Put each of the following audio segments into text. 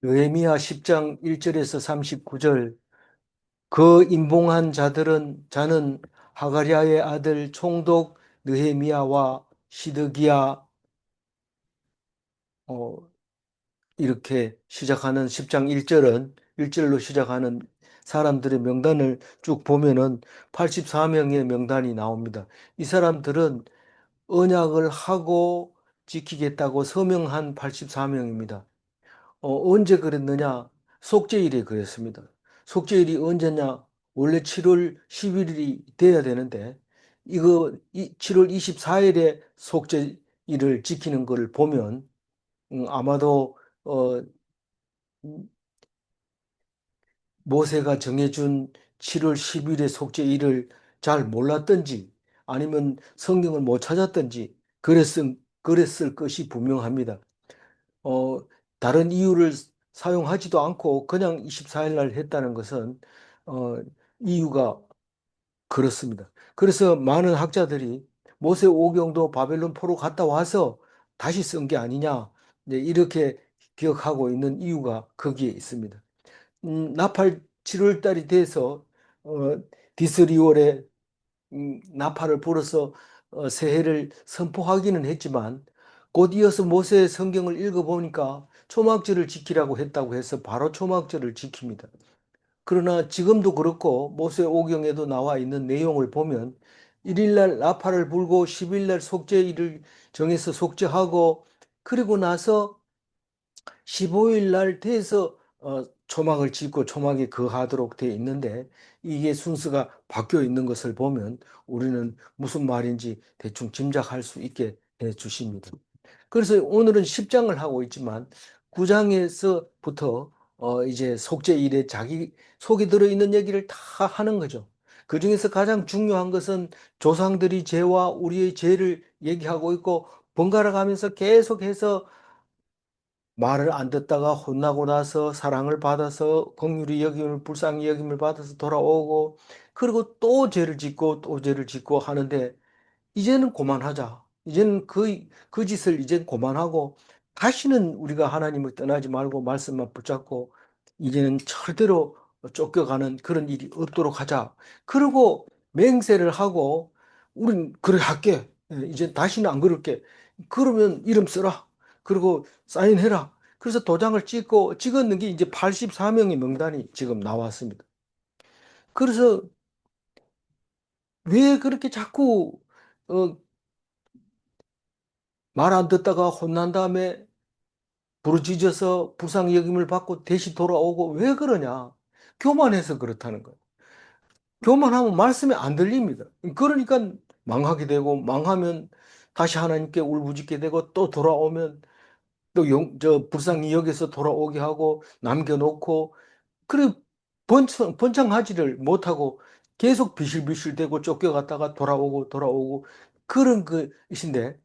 느헤미야 10장 1절에서 39절. 그 임봉한 자는 하가랴의 아들 총독 느헤미야와 시드기야, 어, 이렇게 시작하는 10장 1절은 1절로 시작하는 사람들의 명단을 쭉 보면은 84명의 명단이 나옵니다. 이 사람들은 언약을 하고 지키겠다고 서명한 84명입니다. 언제 그랬느냐? 속죄일에 그랬습니다. 속죄일이 언제냐? 원래 7월 11일이 돼야 되는데, 7월 24일에 속죄일을 지키는 것을 보면, 아마도, 어, 모세가 정해준 7월 10일의 속죄일을 잘 몰랐던지, 아니면 성경을 못 찾았던지, 그랬을 것이 분명합니다. 어, 다른 이유를 사용하지도 않고 그냥 24일 날 했다는 것은 어, 이유가 그렇습니다. 그래서 많은 학자들이 모세 오경도 바벨론 포로 갔다 와서 다시 쓴 게 아니냐, 이제 이렇게 기억하고 있는 이유가 거기에 있습니다. 나팔 7월 달이 돼서 어, 디스리월에 나팔을 불어서 새해를 선포하기는 했지만 곧 이어서 모세의 성경을 읽어보니까 초막절을 지키라고 했다고 해서 바로 초막절을 지킵니다. 그러나 지금도 그렇고 모세 오경에도 나와 있는 내용을 보면 1일날 나팔을 불고 10일날 속죄일을 정해서 속죄하고 그리고 나서 15일 날 돼서 초막을 짓고 초막에 거하도록 되어 있는데 이게 순서가 바뀌어 있는 것을 보면 우리는 무슨 말인지 대충 짐작할 수 있게 해 주십니다. 그래서 오늘은 10장을 하고 있지만 9장에서부터 이제 속죄일에 자기 속에 들어있는 얘기를 다 하는 거죠. 그중에서 가장 중요한 것은 조상들이 죄와 우리의 죄를 얘기하고 있고 번갈아 가면서 계속해서 말을 안 듣다가 혼나고 나서 사랑을 받아서 긍휼히 여김을 불쌍히 여김을 받아서 돌아오고 그리고 또 죄를 짓고 또 죄를 짓고 하는데 이제는 그만하자. 이제는 그 짓을 이제 그만하고 다시는 우리가 하나님을 떠나지 말고 말씀만 붙잡고 이제는 절대로 쫓겨가는 그런 일이 없도록 하자. 그리고 맹세를 하고 우린 그래 할게. 이제 다시는 안 그럴게. 그러면 이름 써라. 그리고 사인해라. 그래서 도장을 찍었는 게 이제 84명의 명단이 지금 나왔습니다. 그래서 왜 그렇게 자꾸 어, 말 안 듣다가 혼난 다음에 부르짖어서 불쌍히 여김을 받고 다시 돌아오고 왜 그러냐? 교만해서 그렇다는 거예요. 교만하면 말씀이 안 들립니다. 그러니까 망하게 되고 망하면 다시 하나님께 울부짖게 되고 또 돌아오면 또 불쌍히 여기서 돌아오게 하고 남겨놓고 그래 번창하지를 못하고 계속 비실비실대고 쫓겨갔다가 돌아오고 그런 것인데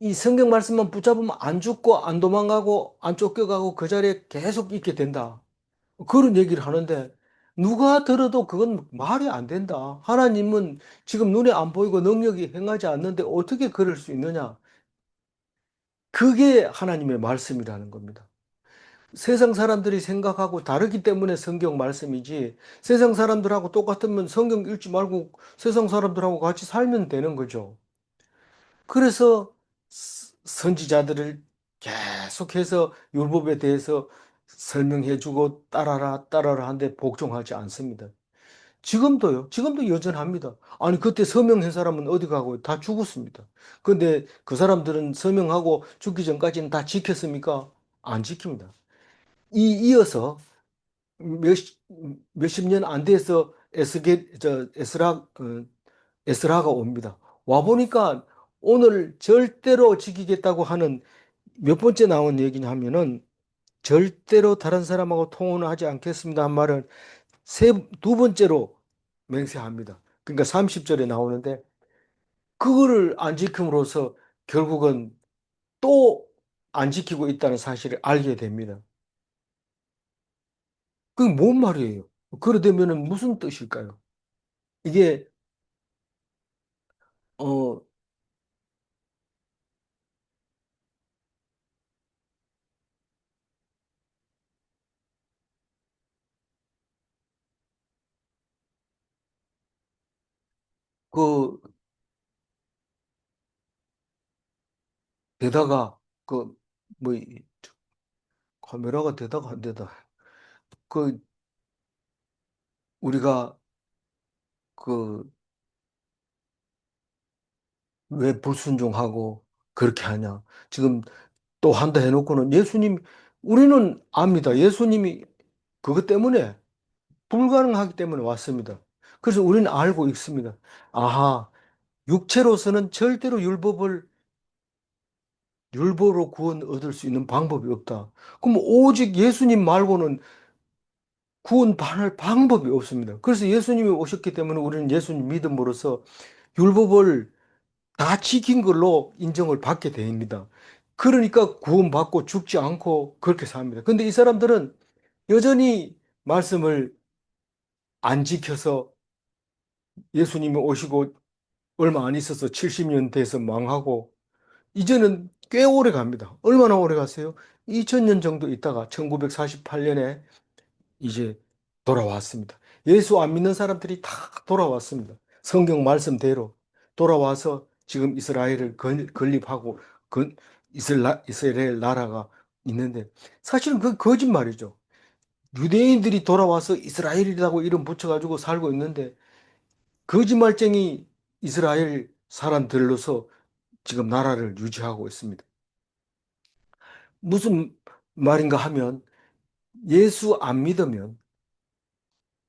이 성경 말씀만 붙잡으면 안 죽고 안 도망가고 안 쫓겨가고 그 자리에 계속 있게 된다. 그런 얘기를 하는데 누가 들어도 그건 말이 안 된다. 하나님은 지금 눈에 안 보이고 능력이 행하지 않는데 어떻게 그럴 수 있느냐? 그게 하나님의 말씀이라는 겁니다. 세상 사람들이 생각하고 다르기 때문에 성경 말씀이지 세상 사람들하고 똑같으면 성경 읽지 말고 세상 사람들하고 같이 살면 되는 거죠. 그래서 선지자들을 계속해서 율법에 대해서 설명해 주고 따라라 하는데 복종하지 않습니다. 지금도요. 지금도 여전합니다. 아니 그때 서명한 사람은 어디 가고 다 죽었습니다. 근데 그 사람들은 서명하고 죽기 전까지는 다 지켰습니까? 안 지킵니다. 이어서 몇, 몇십 년 안 돼서 에스라가 옵니다. 와 보니까 오늘 절대로 지키겠다고 하는 몇 번째 나온 얘기냐 하면은 절대로 다른 사람하고 통혼을 하지 않겠습니다 한 말은 두 번째로 맹세합니다. 그러니까 30절에 나오는데 그거를 안 지킴으로써 결국은 또 안 지키고 있다는 사실을 알게 됩니다. 그게 뭔 말이에요? 그러되면은 무슨 뜻일까요? 이게 어 그 되다가 그 뭐 카메라가 되다가 안 되다. 그 우리가 그 왜 불순종하고 그렇게 하냐. 지금 또 한다 해놓고는 예수님, 우리는 압니다. 예수님이 그것 때문에 불가능하기 때문에 왔습니다. 그래서 우리는 알고 있습니다. 아하, 육체로서는 절대로 율법으로 구원 얻을 수 있는 방법이 없다. 그럼 오직 예수님 말고는 구원 받을 방법이 없습니다. 그래서 예수님이 오셨기 때문에 우리는 예수님 믿음으로써 율법을 다 지킨 걸로 인정을 받게 됩니다. 그러니까 구원받고 죽지 않고 그렇게 삽니다. 근데 이 사람들은 여전히 말씀을 안 지켜서 예수님이 오시고 얼마 안 있어서 70년 돼서 망하고 이제는 꽤 오래 갑니다. 얼마나 오래 갔어요? 2000년 정도 있다가 1948년에 이제 돌아왔습니다. 예수 안 믿는 사람들이 다 돌아왔습니다. 성경 말씀대로 돌아와서 지금 이스라엘을 건립하고 이스라엘 나라가 있는데 사실은 그 거짓말이죠. 유대인들이 돌아와서 이스라엘이라고 이름 붙여가지고 살고 있는데 거짓말쟁이 이스라엘 사람들로서 지금 나라를 유지하고 있습니다. 무슨 말인가 하면 예수 안 믿으면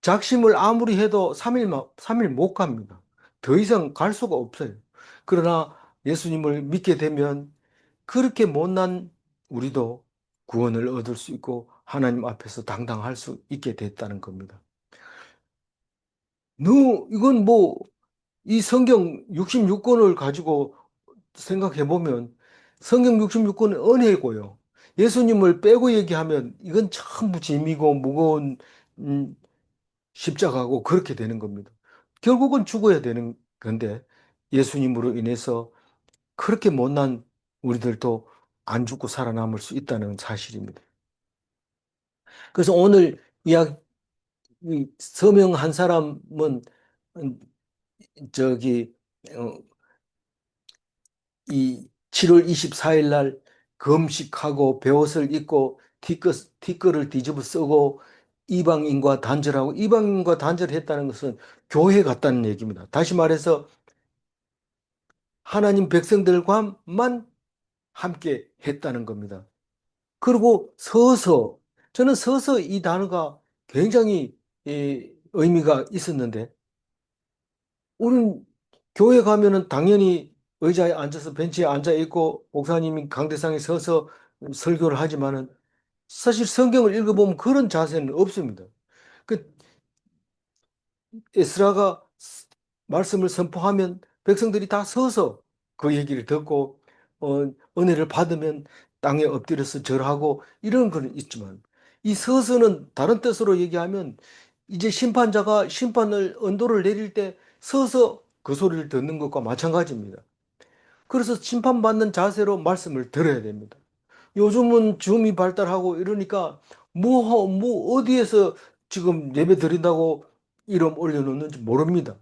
작심을 아무리 해도 3일 못 갑니다. 더 이상 갈 수가 없어요. 그러나 예수님을 믿게 되면 그렇게 못난 우리도 구원을 얻을 수 있고 하나님 앞에서 당당할 수 있게 됐다는 겁니다. 이건 뭐 이 성경 66권을 가지고 생각해 보면 성경 66권은 은혜고요. 예수님을 빼고 얘기하면 이건 전부 짐이고 무거운 음, 십자가고 그렇게 되는 겁니다. 결국은 죽어야 되는 건데 예수님으로 인해서 그렇게 못난 우리들도 안 죽고 살아남을 수 있다는 사실입니다. 그래서 오늘 이야기 서명 한 사람은 음, 저기 어, 이 7월 24일 날 금식하고 베옷을 입고 티끌을 뒤집어 쓰고 이방인과 단절했다는 것은 교회 같다는 얘기입니다. 다시 말해서 하나님 백성들과만 함께 했다는 겁니다. 그리고 저는 서서 이 단어가 굉장히 의미가 있었는데 우리는 교회 가면은 당연히 의자에 앉아서 벤치에 앉아 있고 목사님이 강대상에 서서 설교를 하지만은 사실 성경을 읽어보면 그런 자세는 없습니다. 그 에스라가 말씀을 선포하면 백성들이 다 서서 그 얘기를 듣고 은혜를 받으면 땅에 엎드려서 절하고 이런 건 있지만 이 서서는 다른 뜻으로 얘기하면 이제 심판자가 심판을 언도를 내릴 때 서서 그 소리를 듣는 것과 마찬가지입니다. 그래서 심판받는 자세로 말씀을 들어야 됩니다. 요즘은 줌이 발달하고 이러니까 뭐 어디에서 지금 예배 드린다고 이름 올려놓는지 모릅니다.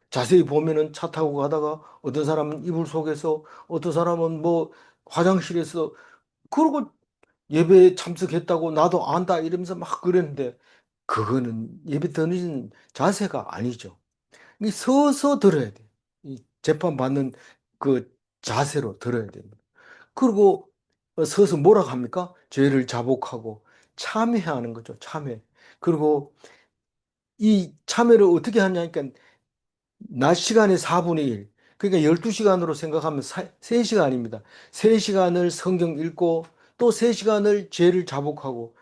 자세히 보면은 차 타고 가다가 어떤 사람은 이불 속에서 어떤 사람은 뭐 화장실에서 그러고 예배에 참석했다고 나도 안다 이러면서 막 그랬는데 그거는 예배 드리는 자세가 아니죠. 이 서서 들어야 돼. 이 재판받는 그 자세로 들어야 됩니다. 그리고 서서 뭐라고 합니까? 죄를 자복하고 참회하는 거죠. 참회. 그리고 이 참회를 어떻게 하냐니까 낮 시간의 4분의 1. 그러니까 12시간으로 생각하면 3시간입니다. 3시간을 성경 읽고 또 3시간을 죄를 자복하고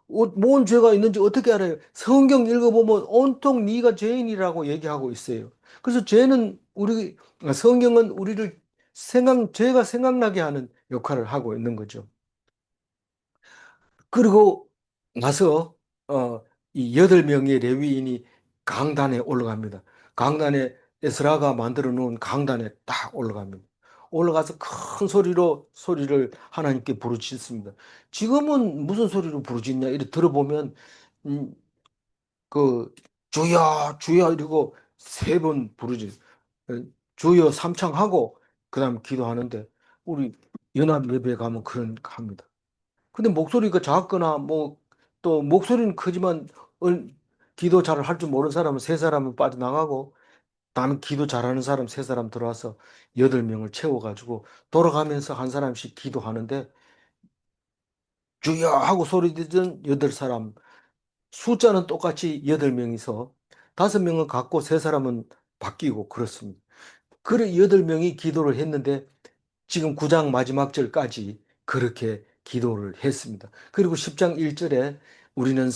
뭔 죄가 있는지 어떻게 알아요? 성경 읽어보면 온통 네가 죄인이라고 얘기하고 있어요. 그래서 성경은 우리를 죄가 생각나게 하는 역할을 하고 있는 거죠. 그리고 나서 이 8명의 레위인이 강단에 올라갑니다. 강단에 에스라가 만들어 놓은 강단에 딱 올라갑니다. 올라가서 큰 소리를 하나님께 부르짖습니다. 지금은 무슨 소리로 부르짖냐 이렇게 들어보면 음, 그 주여 주여 이러고 3번 부르짖어요. 어, 주여 삼창하고 그다음 기도하는데 우리 연합 예배 가면 그런 거 합니다. 근데 목소리가 작거나 뭐 또 목소리는 크지만 기도 잘 할 줄 모르는 사람은 세 사람은 빠져나가고 나는 기도 잘하는 사람 세 사람 들어와서 8명을 채워가지고 돌아가면서 한 사람씩 기도하는데 주여 하고 소리 지른 8사람 숫자는 똑같이 8명이서 5명은 갖고 세 사람은 바뀌고 그렇습니다. 그래 8명이 기도를 했는데 지금 9장 마지막 절까지 그렇게 기도를 했습니다. 그리고 10장 1절에 우리는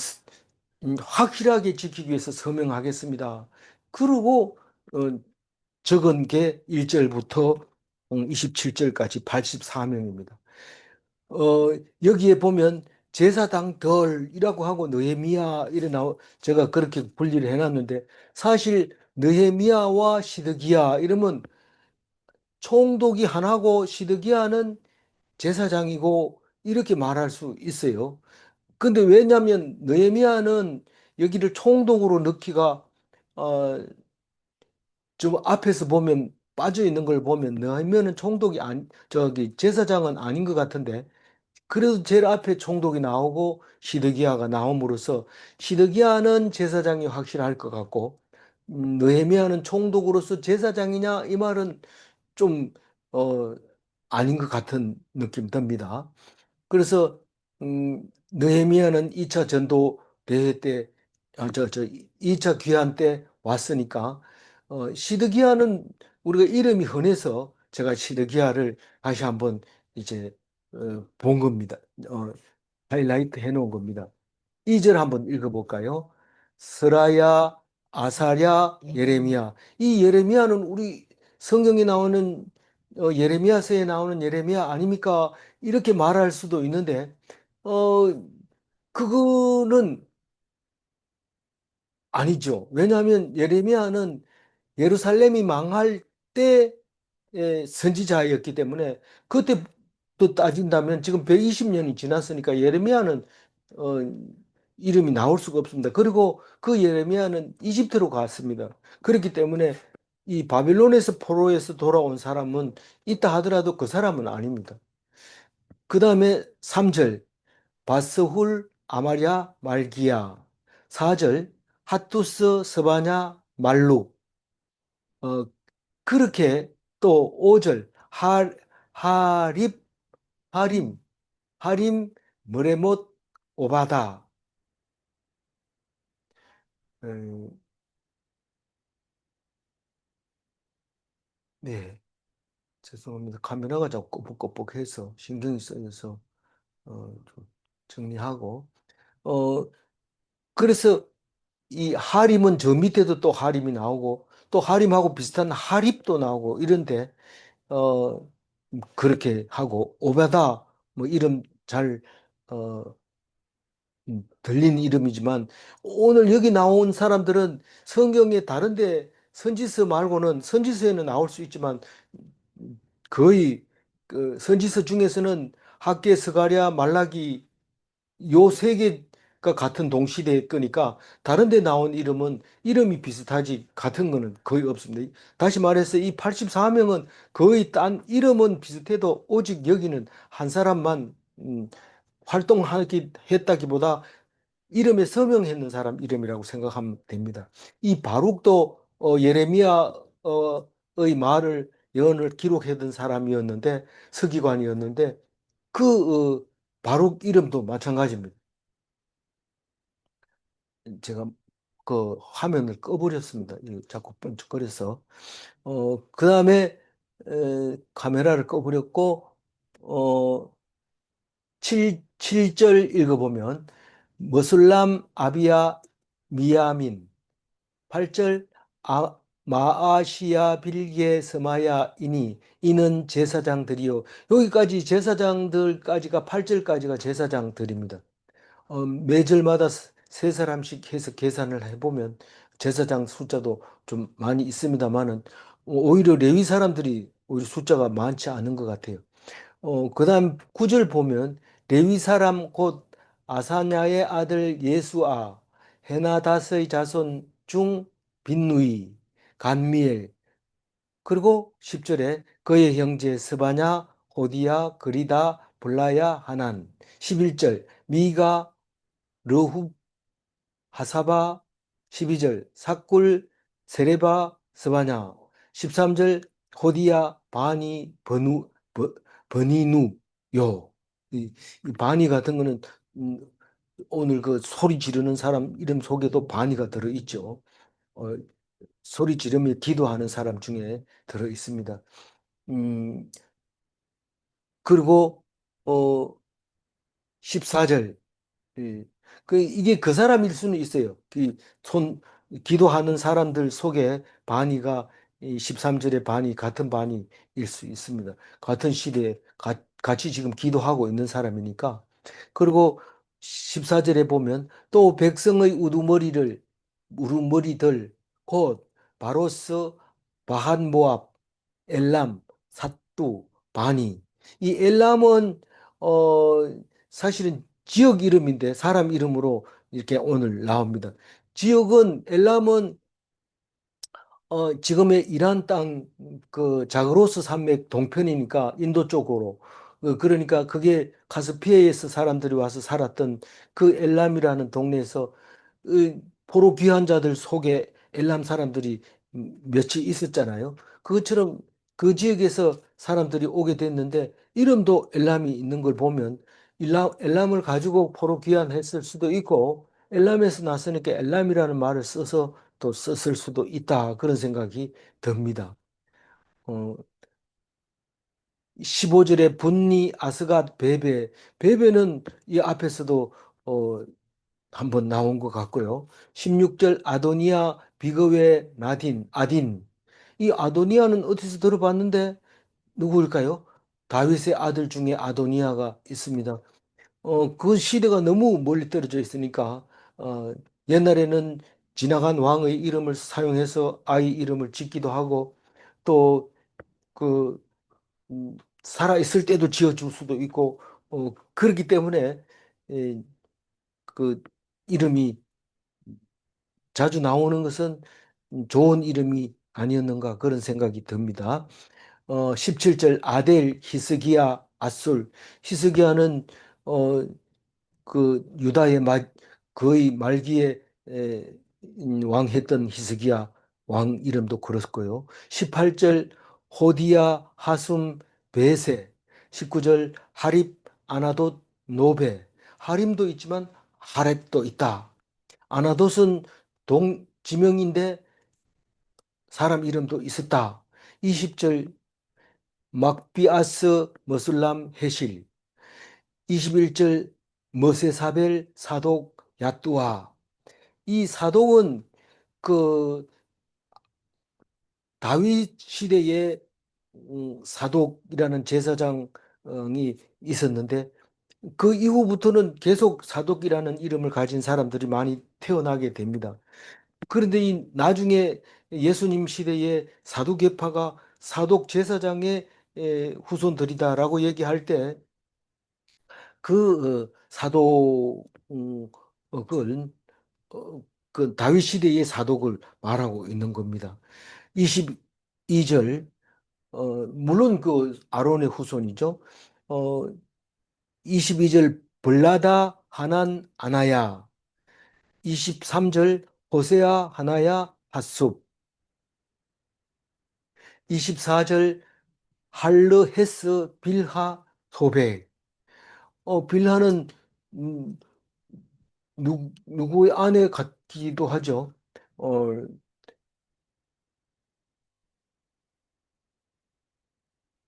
확실하게 지키기 위해서 서명하겠습니다. 그리고 어, 적은 게 1절부터 27절까지 84명입니다. 어, 여기에 보면 제사장들이라고 하고 느헤미야 이래 제가 그렇게 분리를 해놨는데 사실 느헤미야와 시드기야 이러면 총독이 하나고 시드기야는 제사장이고 이렇게 말할 수 있어요. 근데 왜냐하면 느헤미야는 여기를 총독으로 넣기가 어, 좀 앞에서 보면 빠져 있는 걸 보면 느헤미야는 총독이 저기 제사장은 아닌 것 같은데 그래도 제일 앞에 총독이 나오고 시드기야가 나옴으로써 시드기야는 제사장이 확실할 것 같고 느헤미야는 총독으로서 제사장이냐 이 말은 좀 어, 아닌 것 같은 느낌 듭니다. 그래서 느헤미야는 2차 전도 대회 때, 2차 귀환 때 왔으니까 시드기야는 우리가 이름이 흔해서 제가 시드기야를 다시 한번 이제 본 겁니다. 어, 하이라이트 해놓은 겁니다. 2절 한번 읽어볼까요? 스라야, 아사랴, 예레미야. 이 예레미야는 우리 성경에 나오는 예레미야서에 나오는 예레미야 아닙니까? 이렇게 말할 수도 있는데 어 그거는 아니죠. 왜냐하면 예레미야는 예루살렘이 망할 때 선지자였기 때문에 그때도 따진다면 지금 120년이 지났으니까 예레미야는 어, 이름이 나올 수가 없습니다. 그리고 그 예레미야는 이집트로 갔습니다. 그렇기 때문에 이 바빌론에서 포로에서 돌아온 사람은 있다 하더라도 그 사람은 아닙니다. 그 다음에 3절 바스훌 아마랴 말기야 4절 핫투스 스바냐 말룩 그렇게 또 5절 하립 하림 하림 머레못 오바다 음, 네 죄송합니다. 카메라가 자꾸 꺼벅꺼벅해서 신경이 쓰여서 좀 정리하고 그래서 이 하림은 저 밑에도 또 하림이 나오고 또 하림하고 비슷한 하립도 나오고 이런데 어 그렇게 하고 오바다 뭐 이름 잘 어, 들린 이름이지만 오늘 여기 나온 사람들은 성경에 다른데 선지서 말고는 선지서에는 나올 수 있지만 거의 그 선지서 중에서는 학개, 스가랴, 말라기 요 세 개가 같은 동시대의 거니까 다른 데 나온 이름은 이름이 비슷하지 같은 거는 거의 없습니다. 다시 말해서 이 84명은 거의 딴 이름은 비슷해도 오직 여기는 한 사람만 활동하기 했다기보다 이름에 서명했는 사람 이름이라고 생각하면 됩니다. 이 바룩도 예레미야의 말을 예언을 기록해둔 사람이었는데 서기관이었는데 그 바룩 이름도 마찬가지입니다. 제가 그 화면을 꺼버렸습니다. 자꾸 번쩍거려서. 그 다음에 카메라를 꺼버렸고, 어, 7절 읽어보면, 머슬람 아비야 미야민, 8절 마아시야 빌게 스마야 이는 제사장들이요. 여기까지 제사장들까지가 8절까지가 제사장들입니다. 매절마다 세 사람씩 해서 계산을 해보면 제사장 숫자도 좀 많이 있습니다만은 오히려 레위 사람들이 오히려 숫자가 많지 않은 것 같아요. 그다음 9절 보면 레위 사람 곧 아사냐의 아들 예수아 헤나다스의 자손 중 빈누이 간미엘 그리고 10절에 그의 형제 스바냐, 호디야, 그리다, 블라야, 하난. 11절 미가, 르후, 하사바. 12절 삭굴, 세레바, 스바냐. 13절 호디야, 바니, 버니누, 요. 이 바니 같은 거는 음, 오늘 그 소리 지르는 사람 이름 속에도 바니가 들어 있죠. 어, 소리 지르며 기도하는 사람 중에 들어 있습니다. 음, 그리고 어 14절, 이게 그 사람일 수는 있어요. 기도하는 사람들 속에 반이가 이 13절의 반이 같은 반이일 수 있습니다. 같은 시대에 같이 지금 기도하고 있는 사람이니까. 그리고 14절에 보면 또 백성의 우두머리들 곧 바로스, 바한 모압, 엘람, 삿두, 바니. 이 엘람은 사실은 지역 이름인데 사람 이름으로 이렇게 오늘 나옵니다. 엘람은 지금의 이란 땅, 그 자그로스 산맥 동편이니까 인도 쪽으로. 그러니까 그게 카스피해에서 사람들이 와서 살았던 그 엘람이라는 동네에서 포로 귀환 자들 속에 엘람 사람들이 며칠 있었잖아요. 그것처럼 그 지역에서 사람들이 오게 됐는데 이름도 엘람이 있는 걸 보면 엘람을 가지고 포로 귀환했을 수도 있고 엘람에서 났으니까 엘람이라는 말을 써서 또 썼을 수도 있다. 그런 생각이 듭니다. 어, 15절에 분니, 아스갓, 베베. 베베는 이 앞에서도 한번 나온 것 같고요. 16절 아도니아, 비거웨, 아딘. 이 아도니아는 어디서 들어봤는데 누구일까요? 다윗의 아들 중에 아도니아가 있습니다. 그 시대가 너무 멀리 떨어져 있으니까, 어, 옛날에는 지나간 왕의 이름을 사용해서 아이 이름을 짓기도 하고, 또, 그, 살아 있을 때도 지어줄 수도 있고, 그렇기 때문에, 에, 그, 이름이 자주 나오는 것은 좋은 이름이 아니었는가 그런 생각이 듭니다. 17절 아델, 히스기야, 아술. 히스기야는 어, 그 유다의 거의 말기에 왕했던 히스기야 왕 이름도 그렇고요. 18절 호디야, 하숨, 베세. 19절 하립, 아나돗, 노베. 하림도 있지만 하렙도 있다. 아나돗은 지명인데 사람 이름도 있었다. 20절 막비아스, 머슬람, 헤실. 21절 머세사벨, 사독, 야뚜아. 이 사독은 그 다윗 시대에 사독이라는 제사장이 있었는데 그 이후부터는 계속 사독이라는 이름을 가진 사람들이 많이 태어나게 됩니다. 그런데 이 나중에 예수님 시대에 사두개파가 사독 제사장의 후손들이다라고 얘기할 때 그 사독을 그 다윗 시대의 사독을 말하고 있는 겁니다. 22절 물론 그 아론의 후손이죠. 어 22절 블라다 하난 아나야. 23절 호세아 하나야 핫숲. 24절 할르 헤스 빌하 소백. 빌하는 음, 누구의 아내 같기도 하죠. 어,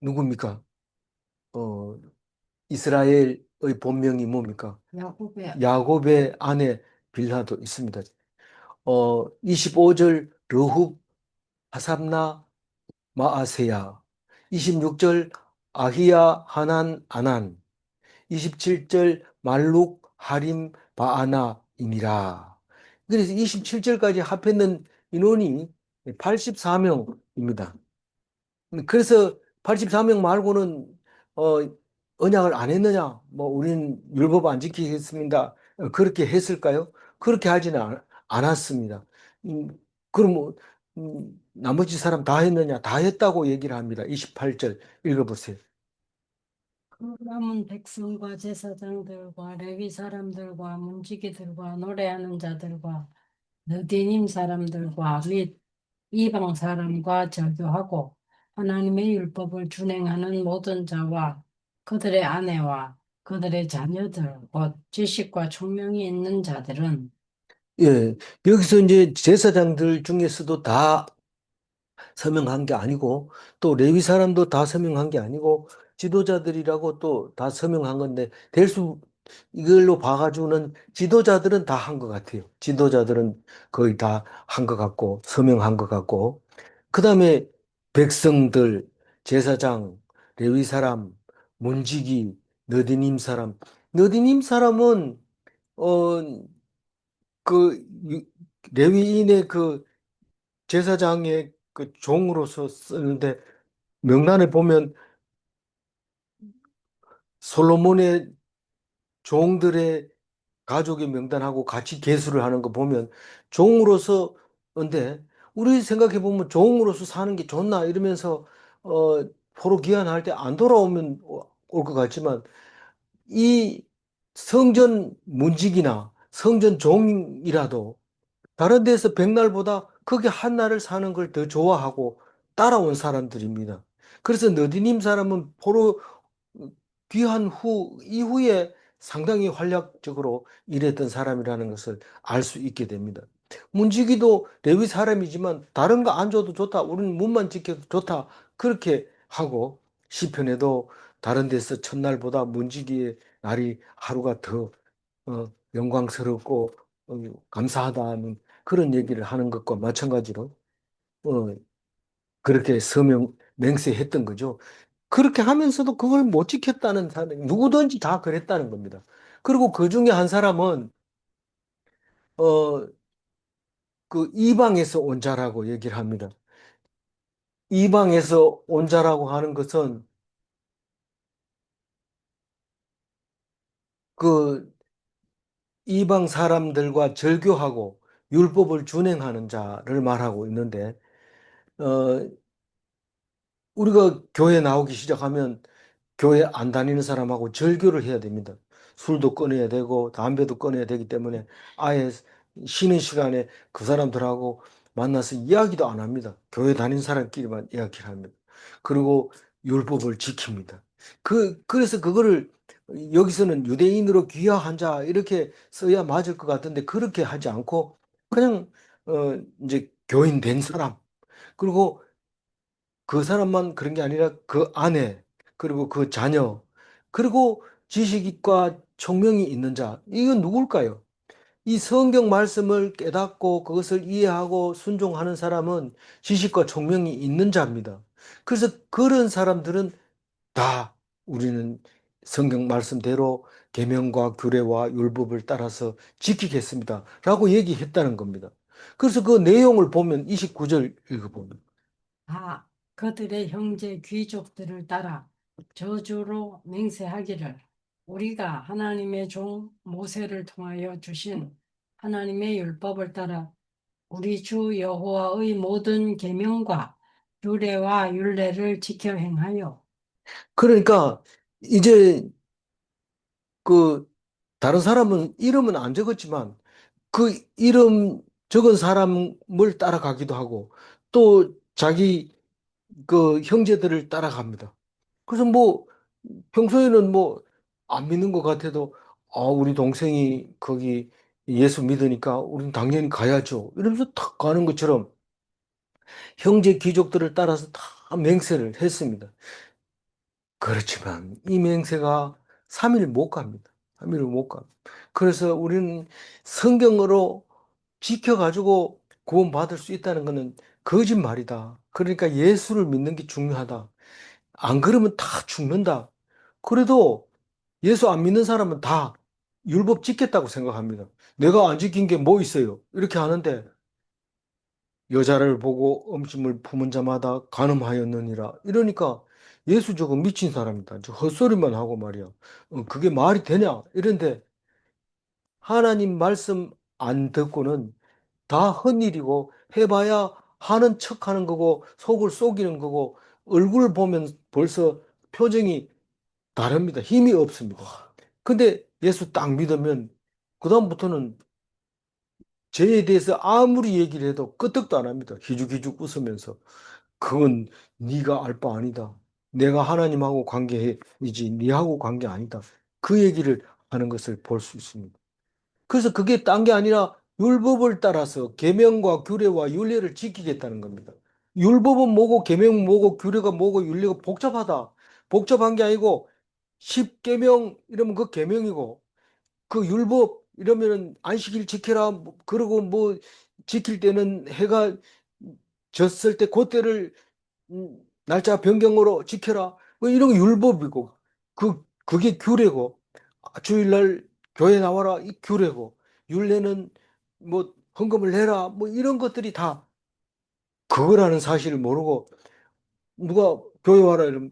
누굽니까? 어, 이스라엘의 본명이 뭡니까? 야곱의 아내 빌하도 있습니다. 25절 르굽 하삽나 마아세야. 26절 아히야 하난 아난. 27절 말룩 하림 바아나이니라. 그래서 27절까지 합했는 인원이 84명입니다. 그래서 84명 말고는 어, 언약을 안 했느냐? 뭐 우리는 율법 안 지키겠습니다. 그렇게 했을까요? 그렇게 하지는 않았습니다. 그럼 뭐 나머지 사람 다 했느냐? 다 했다고 얘기를 합니다. 28절 읽어보세요. 그 남은 백성과 제사장들과 레위 사람들과 문지기들과 노래하는 자들과 느디님 사람들과 및 이방 사람과 절교하고 하나님의 율법을 준행하는 모든 자와 그들의 아내와 그들의 자녀들 곧 지식과 총명이 있는 자들은 예, 여기서 이제 제사장들 중에서도 다 서명한 게 아니고 또 레위 사람도 다 서명한 게 아니고 지도자들이라고 또 다 서명한 건데 이걸로 봐가지고는 지도자들은 다 한 것 같아요. 지도자들은 거의 다 한 것 같고 서명한 것 같고 그다음에 백성들, 제사장, 레위 사람, 문지기, 느디님 사람. 느디님 사람은 어 레위인의 그 제사장의 그 종으로서 쓰는데 명단에 보면 솔로몬의 종들의 가족의 명단하고 같이 계수를 하는 거 보면 종으로서 근데 우리 생각해 보면 종으로서 사는 게 좋나 이러면서 어 포로 귀환할 때 안 돌아오면 올 것 같지만 이 성전 문직이나 성전 종이라도 다른 데서 백날보다 거기 한 날을 사는 걸 더 좋아하고 따라온 사람들입니다. 그래서 너디님 사람은 포로 귀한 이후에 상당히 활약적으로 일했던 사람이라는 것을 알 수 있게 됩니다. 문지기도 레위 사람이지만 다른 거 안 줘도 좋다. 우리는 문만 지켜도 좋다. 그렇게 하고 시편에도 다른 데서 첫날보다 문지기의 날이 하루가 더 영광스럽고 감사하다는 그런 얘기를 하는 것과 마찬가지로 어, 그렇게 맹세했던 거죠. 그렇게 하면서도 그걸 못 지켰다는 사람이 누구든지 다 그랬다는 겁니다. 그리고 그 중에 한 사람은 어, 그 이방에서 온 자라고 얘기를 합니다. 이방에서 온 자라고 하는 것은 그 이방 사람들과 절교하고 율법을 준행하는 자를 말하고 있는데 어, 우리가 교회 나오기 시작하면 교회 안 다니는 사람하고 절교를 해야 됩니다. 술도 끊어야 되고 담배도 끊어야 되기 때문에 아예 쉬는 시간에 그 사람들하고 만나서 이야기도 안 합니다. 교회 다니는 사람끼리만 이야기를 합니다. 그리고 율법을 지킵니다. 그래서 그거를 여기서는 유대인으로 귀화한 자 이렇게 써야 맞을 것 같은데 그렇게 하지 않고 그냥 이제 교인 된 사람 그리고 그 사람만 그런 게 아니라 그 아내, 그리고 그 자녀, 그리고 지식과 총명이 있는 자, 이건 누굴까요? 이 성경 말씀을 깨닫고 그것을 이해하고 순종하는 사람은 지식과 총명이 있는 자입니다. 그래서 그런 사람들은 다 우리는 성경 말씀대로 계명과 규례와 율법을 따라서 지키겠습니다. 라고 얘기했다는 겁니다. 그래서 그 내용을 보면 29절 읽어보면 다 그들의 형제 귀족들을 따라 저주로 맹세하기를 우리가 하나님의 종 모세를 통하여 주신 하나님의 율법을 따라 우리 주 여호와의 모든 계명과 규례와 율례를 지켜 행하여 그러니까 이제 그 다른 사람은 이름은 안 적었지만 그 이름 적은 사람을 따라가기도 하고 또 자기 그 형제들을 따라갑니다. 그래서 뭐 평소에는 뭐 안 믿는 것 같아도 우리 동생이 거기 예수 믿으니까 우리는 당연히 가야죠. 이러면서 탁 가는 것처럼 형제 귀족들을 따라서 다 맹세를 했습니다. 그렇지만 이 맹세가 3일 못 갑니다. 3일을 못 갑니다. 그래서 우리는 성경으로 지켜가지고 구원받을 수 있다는 것은 거짓말이다. 그러니까 예수를 믿는 게 중요하다. 안 그러면 다 죽는다. 그래도 예수 안 믿는 사람은 다 율법 지켰다고 생각합니다. 내가 안 지킨 게 뭐 있어요? 이렇게 하는데 여자를 보고 음식물 품은 자마다 간음하였느니라. 이러니까 예수 저거 미친 사람이다. 저 헛소리만 하고 말이야. 그게 말이 되냐? 이런데 하나님 말씀 안 듣고는 다 헛일이고 해봐야 하는 척 하는 거고, 속을 속이는 거고, 얼굴 보면 벌써 표정이 다릅니다. 힘이 없습니다. 근데 예수 딱 믿으면, 그다음부터는 죄에 대해서 아무리 얘기를 해도 끄떡도 안 합니다. 희죽희죽 웃으면서. 그건 네가 알 바 아니다. 내가 하나님하고 관계이지 네하고 관계 아니다. 그 얘기를 하는 것을 볼 수 있습니다. 그래서 그게 딴 게 아니라 율법을 따라서 계명과 규례와 윤례를 지키겠다는 겁니다. 율법은 뭐고 계명은 뭐고 규례가 뭐고 윤례가 복잡하다. 복잡한 게 아니고 십계명 이러면 그 계명이고 그 율법 이러면은 안식일 지켜라 그러고 뭐 지킬 때는 해가 졌을 때 그때를 날짜 변경으로 지켜라. 뭐 이런 거 율법이고, 그게 규례고, 주일날 교회 나와라. 이 규례고, 율례는 뭐 헌금을 내라. 뭐 이런 것들이 다 그거라는 사실을 모르고, 누가 교회 와라 이러면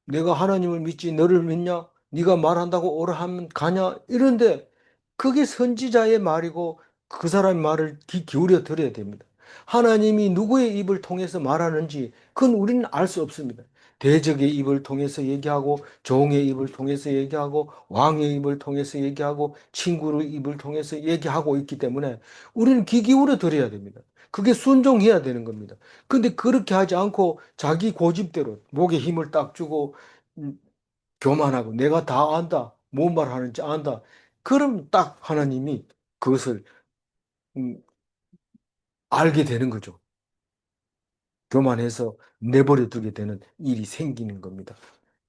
내가 하나님을 믿지 너를 믿냐? 네가 말한다고 오라 하면 가냐? 이런데 그게 선지자의 말이고 그 사람의 말을 기울여 들어야 됩니다. 하나님이 누구의 입을 통해서 말하는지 그건 우리는 알 수 없습니다. 대적의 입을 통해서 얘기하고 종의 입을 통해서 얘기하고 왕의 입을 통해서 얘기하고 친구의 입을 통해서 얘기하고 있기 때문에 우리는 귀 기울여 들어야 됩니다. 그게 순종해야 되는 겁니다. 근데 그렇게 하지 않고 자기 고집대로 목에 힘을 딱 주고 음, 교만하고 내가 다 안다. 뭔 말 하는지 안다. 그럼 딱 하나님이 그것을 음, 알게 되는 거죠. 교만해서 내버려 두게 되는 일이 생기는 겁니다.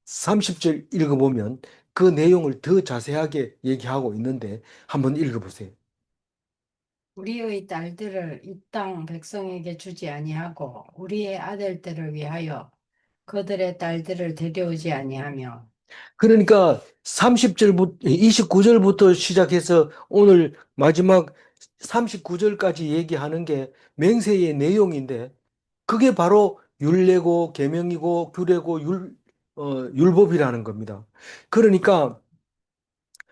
30절 읽어보면 그 내용을 더 자세하게 얘기하고 있는데 한번 읽어보세요. 우리의 딸들을 이 땅 백성에게 주지 아니하고 우리의 아들들을 위하여 그들의 딸들을 데려오지 아니하며 그러니까 30절부터 29절부터 시작해서 오늘 마지막 39절까지 얘기하는 게 맹세의 내용인데 그게 바로 율례고 계명이고 규례고 율법이라는 겁니다. 그러니까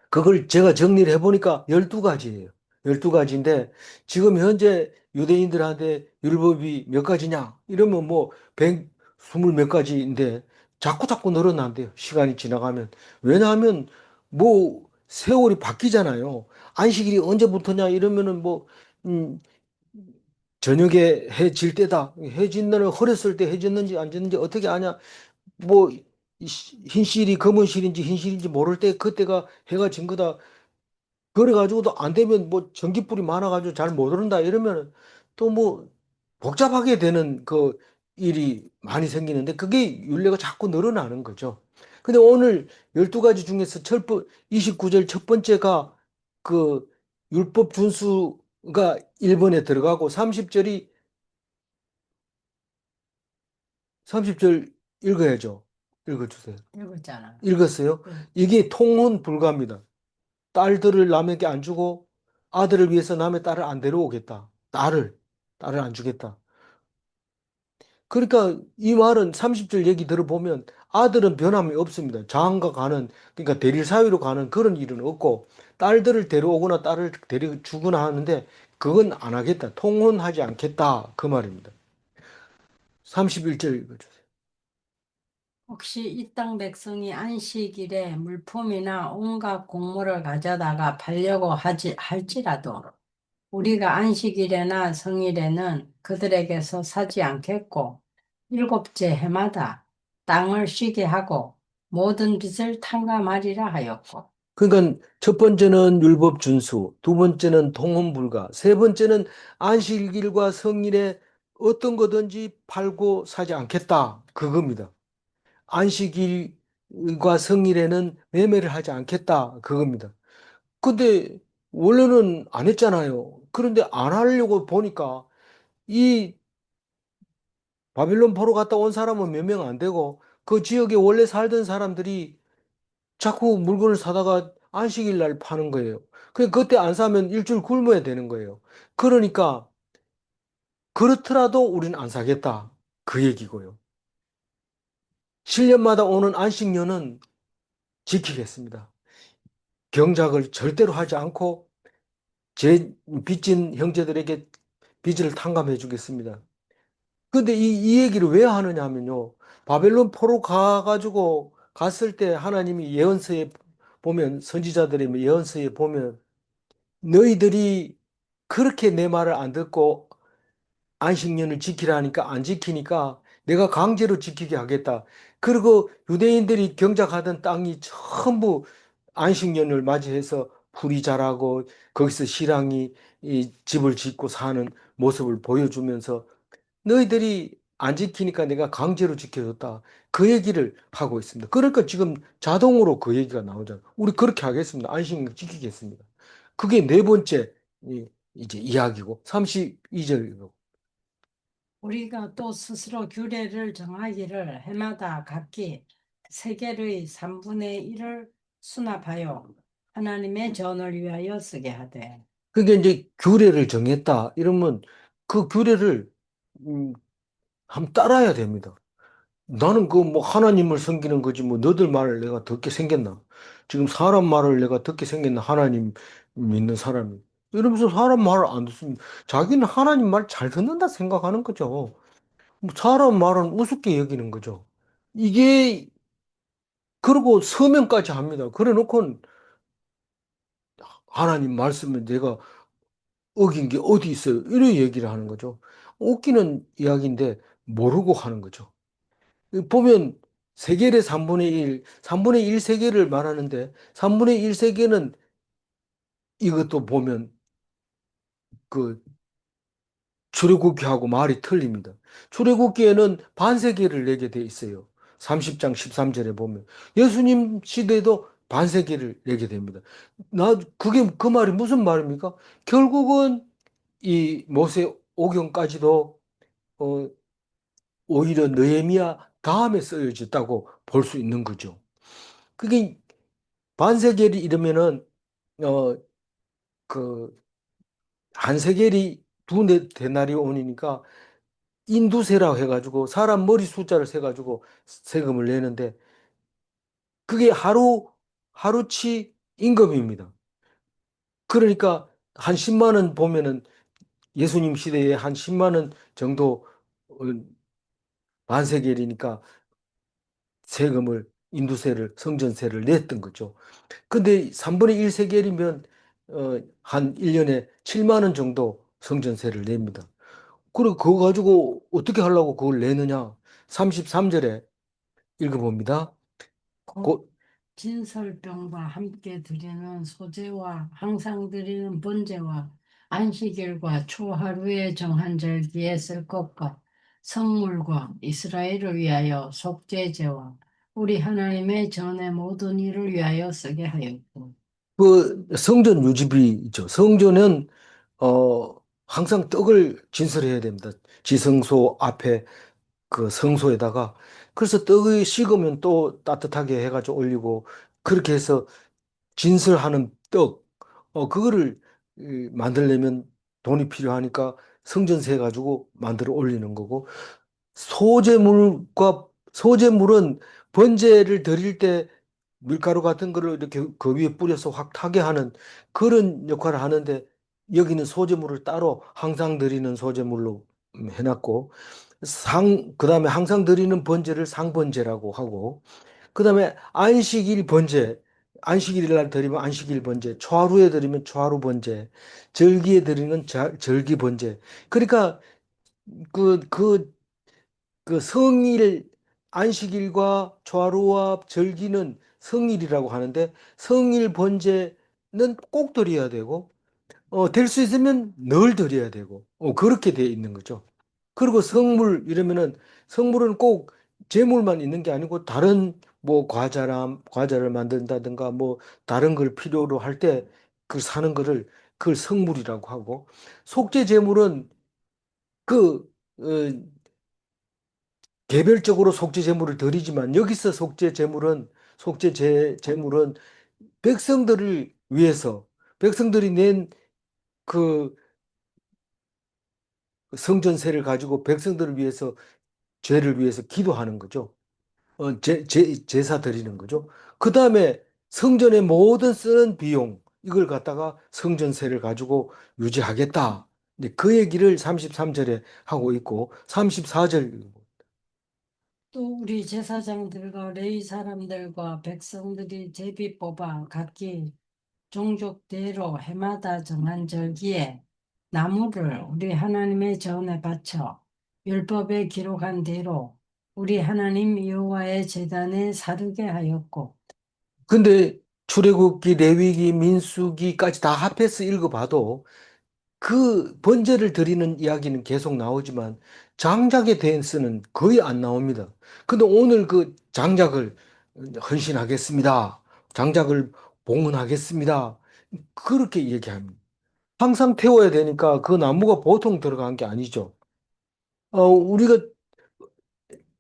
그걸 제가 정리를 해보니까 12가지예요. 12가지인데 지금 현재 유대인들한테 율법이 몇 가지냐? 이러면 뭐 120 몇 가지인데 자꾸 늘어난대요. 시간이 지나가면. 왜냐하면 뭐 세월이 바뀌잖아요. 안식일이 언제부터냐? 이러면은 뭐 음, 저녁에 해 질 때다. 해 진다는 흐렸을 때 해 졌는지 안 졌는지 어떻게 아냐? 뭐 흰실이 검은 실인지 흰실인지 모를 때 그때가 해가 진 거다. 그래가지고도 안 되면 뭐 전기불이 많아가지고 잘 못 오른다 이러면 또 뭐 복잡하게 되는 그 일이 많이 생기는데 그게 윤례가 자꾸 늘어나는 거죠. 근데 오늘 12가지 중에서 29절 첫 번째가 그 율법 준수가 1번에 들어가고 30절 읽어야죠. 읽어주세요. 읽었잖아. 읽었어요? 그 이게 통혼 불가입니다. 딸들을 남에게 안 주고 아들을 위해서 남의 딸을 안 데려오겠다. 딸을 안 주겠다. 그러니까 이 말은 30절 얘기 들어보면 아들은 변함이 없습니다. 장가 가는, 그러니까 대릴 사위로 가는 그런 일은 없고 딸들을 데려오거나 딸을 데려주거나 하는데 그건 안 하겠다. 통혼하지 않겠다. 그 말입니다. 31절 읽어주세요. 혹시 이 땅 백성이 안식일에 물품이나 온갖 곡물을 가져다가 팔려고 할지라도 우리가 안식일에나 성일에는 그들에게서 사지 않겠고 일곱째 해마다 땅을 쉬게 하고 모든 빚을 탕감하리라 하였고 그러니까 첫 번째는 율법 준수, 두 번째는 통혼 불가, 세 번째는 안식일과 성일에 어떤 거든지 팔고 사지 않겠다. 그겁니다. 안식일과 성일에는 매매를 하지 않겠다. 그겁니다. 근데 원래는 안 했잖아요. 그런데 안 하려고 보니까 이 바빌론 보러 갔다 온 사람은 몇 명 안 되고 그 지역에 원래 살던 사람들이 자꾸 물건을 사다가 안식일 날 파는 거예요. 그때 안 사면 일주일 굶어야 되는 거예요. 그러니까 그렇더라도 우리는 안 사겠다. 그 얘기고요. 7년마다 오는 안식년은 지키겠습니다. 경작을 절대로 하지 않고 제 빚진 형제들에게 빚을 탕감해 주겠습니다. 근데 이 얘기를 왜 하느냐 하면요. 바벨론 포로 가가지고 갔을 때 하나님이 예언서에 보면, 선지자들의 예언서에 보면, 너희들이 그렇게 내 말을 안 듣고 안식년을 지키라니까 안 지키니까 내가 강제로 지키게 하겠다. 그리고 유대인들이 경작하던 땅이 전부 안식년을 맞이해서 풀이 자라고 거기서 신랑이 이 집을 짓고 사는 모습을 보여주면서 너희들이 안 지키니까 내가 강제로 지켜줬다. 그 얘기를 하고 있습니다. 그러니까 지금 자동으로 그 얘기가 나오잖아요. 우리 그렇게 하겠습니다. 안식년 지키겠습니다. 그게 네 번째 이제 이야기고 32절이고. 우리가 또 스스로 규례를 정하기를 해마다 각기 세겔의 3분의 1을 수납하여 하나님의 전을 위하여 쓰게 하되. 그게 이제 규례를 정했다. 이러면 그 규례를 음, 한번 따라야 됩니다. 나는 그 뭐 하나님을 섬기는 거지 뭐 너들 말을 내가 듣게 생겼나? 지금 사람 말을 내가 듣게 생겼나? 하나님 믿는 사람이. 이러면서 사람 말을 안 듣습니다. 자기는 하나님 말 잘 듣는다 생각하는 거죠. 뭐 사람 말은 우습게 여기는 거죠. 이게 그리고 서명까지 합니다. 그래 놓고 하나님 말씀을 내가 어긴 게 어디 있어요? 이런 얘기를 하는 거죠. 웃기는 이야기인데 모르고 하는 거죠. 보면 세겔의 3분의 1, 3분의 1 세겔을 말하는데 3분의 1 세겔은 이것도 보면 그 출애굽기하고 말이 틀립니다. 출애굽기에는 반세겔을 내게 돼 있어요. 30장 13절에 보면 예수님 시대에도 반세겔을 내게 됩니다. 그게 그 말이 무슨 말입니까? 결국은 이 모세 오경까지도 어, 오히려 느헤미야 다음에 쓰여졌다고 볼 수 있는 거죠. 그게 반세겔이 이러면은 어 그 한세겔이 데나리온이니까 인두세라고 해가지고 사람 머리 숫자를 세가지고 세금을 내는데 그게 하루치 임금입니다. 그러니까 한 10만 원 보면은 예수님 시대에 한 10만 원 정도 어, 반세겔이니까 세금을 인두세를 성전세를 냈던 거죠. 근데 3분의 1 세겔이면 한 1년에 7만 원 정도 성전세를 냅니다. 그리고 그거 가지고 어떻게 하려고 그걸 내느냐? 33절에 읽어봅니다. 곧 곧 진설병과 함께 드리는 소제와 항상 드리는 번제와 안식일과 초하루에 정한 절기에 쓸 것과 성물과 이스라엘을 위하여 속죄제와 우리 하나님의 전의 모든 일을 위하여 쓰게 하였고. 그 성전 유지비 있죠. 성전은 항상 떡을 진설해야 됩니다. 지성소 앞에 그 성소에다가 그래서 떡이 식으면 또 따뜻하게 해가지고 올리고 그렇게 해서 진설하는 떡, 그거를 만들려면 돈이 필요하니까 성전세 가지고 만들어 올리는 거고, 소재물은 번제를 드릴 때 밀가루 같은 거를 이렇게 그 위에 뿌려서 확 타게 하는 그런 역할을 하는데, 여기는 소재물을 따로 항상 드리는 소재물로 해놨고, 그 다음에 항상 드리는 번제를 상번제라고 하고, 그 다음에 안식일 번제, 안식일 날 드리면 안식일 번제, 초하루에 드리면 초하루 번제, 절기에 드리는 절기 번제. 그러니까 그, 그, 그 성일, 안식일과 초하루와 절기는 성일이라고 하는데 성일 번제는 꼭 드려야 되고, 될 수 있으면 늘 드려야 되고, 그렇게 되어 있는 거죠. 그리고 성물 이러면은 성물은 꼭 제물만 있는 게 아니고 다른 뭐 과자를 만든다든가 뭐 다른 걸 필요로 할 때 그 사는 거를 그걸 성물이라고 하고 속죄 제물은 그 개별적으로 속죄 제물을 드리지만 여기서 속죄 제물은 백성들을 위해서 백성들이 낸 그 성전세를 가지고 백성들을 위해서 죄를 위해서 기도하는 거죠. 제사 드리는 거죠. 그 다음에 성전의 모든 쓰는 비용, 이걸 갖다가 성전세를 가지고 유지하겠다. 이제 그 얘기를 33절에 하고 있고 34절. 또 우리 제사장들과 레위 사람들과 백성들이 제비 뽑아 각기 종족대로 해마다 정한 절기에 나무를 우리 하나님의 전에 바쳐 율법에 기록한 대로 우리 하나님 여호와의 제단에 사르게 하였고. 근데 출애굽기, 레위기, 민수기까지 다 합해서 읽어봐도 그 번제를 드리는 이야기는 계속 나오지만 장작에 대해서는 거의 안 나옵니다. 근데 오늘 그 장작을 헌신하겠습니다. 장작을 봉헌하겠습니다. 그렇게 얘기합니다. 항상 태워야 되니까 그 나무가 보통 들어간 게 아니죠. 우리가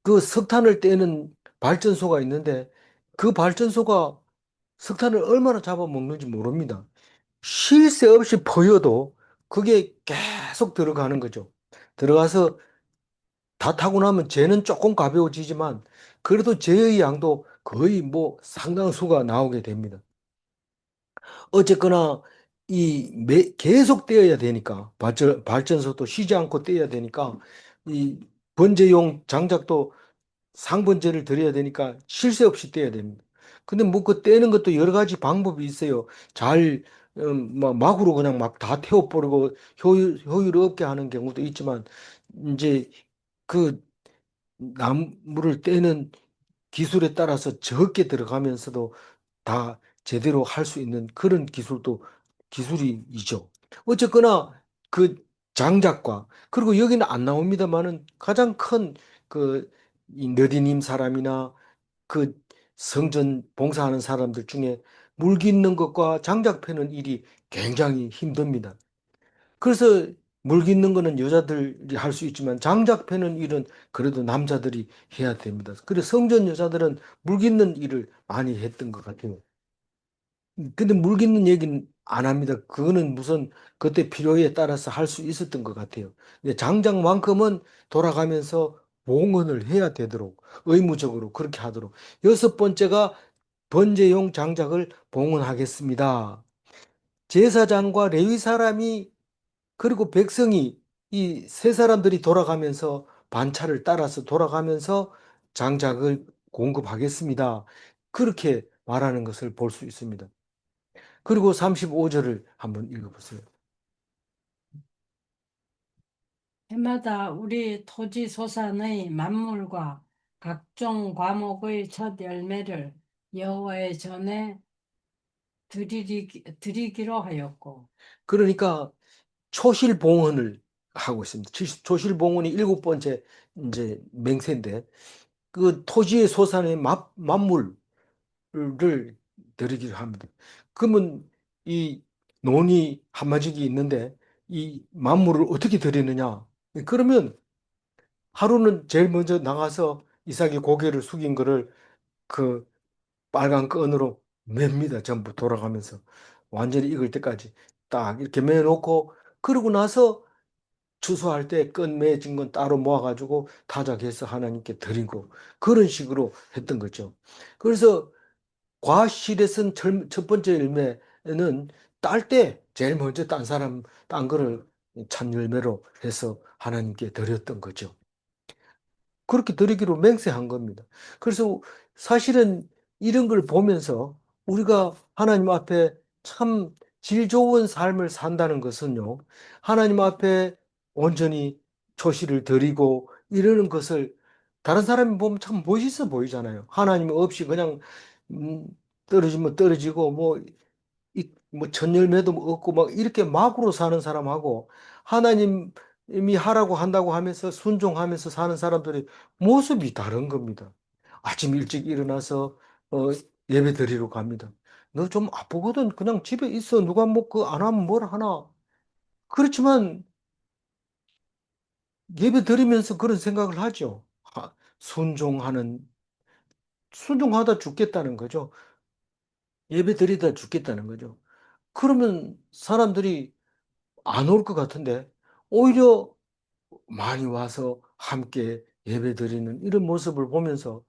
그 석탄을 떼는 발전소가 있는데 그 발전소가 석탄을 얼마나 잡아먹는지 모릅니다. 쉴 새 없이 퍼여도 그게 계속 들어가는 거죠. 들어가서 다 타고 나면 쟤는 조금 가벼워지지만 그래도 쟤의 양도 거의 뭐 상당수가 나오게 됩니다. 어쨌거나 계속 떼어야 되니까 발전소도 쉬지 않고 떼어야 되니까 이 번제용 장작도 상번제를 드려야 되니까 쉴 새 없이 떼야 됩니다. 근데 뭐 그 떼는 것도 여러 가지 방법이 있어요. 잘 막으로 그냥 막 다 태워버리고 효율 없게 하는 경우도 있지만 이제 그 나무를 떼는 기술에 따라서 적게 들어가면서도 다 제대로 할 수 있는 그런 기술이죠. 어쨌거나 그 장작과 그리고 여기는 안 나옵니다만은 가장 큰 그 이 너디님 사람이나 그 성전 봉사하는 사람들 중에 물 깃는 것과 장작 패는 일이 굉장히 힘듭니다. 그래서 물 깃는 거는 여자들이 할 수 있지만 장작 패는 일은 그래도 남자들이 해야 됩니다. 그래서 성전 여자들은 물 깃는 일을 많이 했던 것 같아요. 근데 물 깃는 얘기는 안 합니다. 그거는 무슨 그때 필요에 따라서 할 수 있었던 것 같아요. 근데 장작만큼은 돌아가면서 봉헌을 해야 되도록 의무적으로 그렇게 하도록. 여섯 번째가 번제용 장작을 봉헌하겠습니다. 제사장과 레위 사람이 그리고 백성이 이 세 사람들이 돌아가면서 반차를 따라서 돌아가면서 장작을 공급하겠습니다. 그렇게 말하는 것을 볼 수 있습니다. 그리고 35절을 한번 읽어보세요. 해마다 우리 토지 소산의 만물과 각종 과목의 첫 열매를 여호와의 전에 드리기로 하였고. 그러니까 초실봉헌을 하고 있습니다. 초실봉헌이 일곱 번째 이제 맹세인데 그 토지의 소산의 만물을 드리기로 합니다. 그러면 이 논이 한마디가 있는데 이 만물을 어떻게 드리느냐? 그러면 하루는 제일 먼저 나가서 이삭이 고개를 숙인 거를 그 빨간 끈으로 맵니다. 전부 돌아가면서 완전히 익을 때까지 딱 이렇게 매놓고 그러고 나서 추수할 때 끈 맺은 건 따로 모아가지고 타작해서 하나님께 드리고 그런 식으로 했던 거죠. 그래서 과실에 쓴 첫 번째 열매는 딸 때 제일 먼저 딴 사람 딴 거를 첫 열매로 해서 하나님께 드렸던 거죠. 그렇게 드리기로 맹세한 겁니다. 그래서 사실은 이런 걸 보면서 우리가 하나님 앞에 참 질 좋은 삶을 산다는 것은요, 하나님 앞에 온전히 초시를 드리고 이러는 것을 다른 사람이 보면 참 멋있어 보이잖아요. 하나님 없이 그냥 음, 떨어지면 떨어지고 뭐 천열매도 없고 막 이렇게 막으로 사는 사람하고 하나님이 하라고 한다고 하면서 순종하면서 사는 사람들의 모습이 다른 겁니다. 아침 일찍 일어나서 어, 예배 드리러 갑니다. 너 좀 아프거든. 그냥 집에 있어. 누가 뭐 그 안 하면 뭘 하나. 그렇지만 예배 드리면서 그런 생각을 하죠. 순종하는 순종하다 죽겠다는 거죠. 예배 드리다 죽겠다는 거죠. 그러면 사람들이 안 올 것 같은데 오히려 많이 와서 함께 예배 드리는 이런 모습을 보면서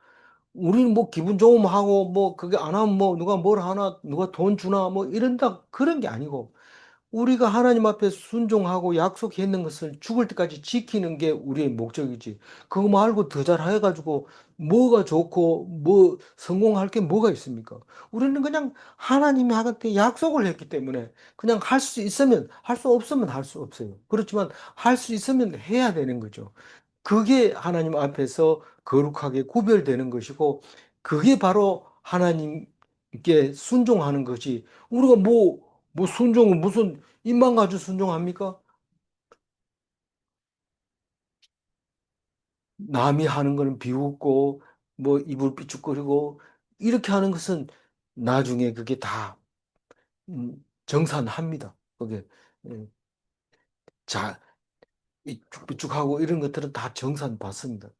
우리는 뭐 기분 좋으면 하고 뭐 그게 안 하면 뭐 누가 뭘 하나 누가 돈 주나 뭐 이런다 그런 게 아니고 우리가 하나님 앞에 순종하고 약속했는 것을 죽을 때까지 지키는 게 우리의 목적이지. 그거 말고 더 잘해가지고 뭐가 좋고 뭐 성공할 게 뭐가 있습니까? 우리는 그냥 하나님이 하한테 약속을 했기 때문에 그냥 할 수 있으면 할 수 없으면 할 수 없어요. 그렇지만 할 수 있으면 해야 되는 거죠. 그게 하나님 앞에서 거룩하게 구별되는 것이고 그게 바로 하나님께 순종하는 것이 우리가 뭐 순종은 무슨 입만 가지고 순종합니까? 남이 하는 거는 비웃고 뭐 입을 삐죽거리고 이렇게 하는 것은 나중에 그게 다 정산합니다. 그게 예, 자 삐죽삐죽하고 이런 것들은 다 정산 받습니다.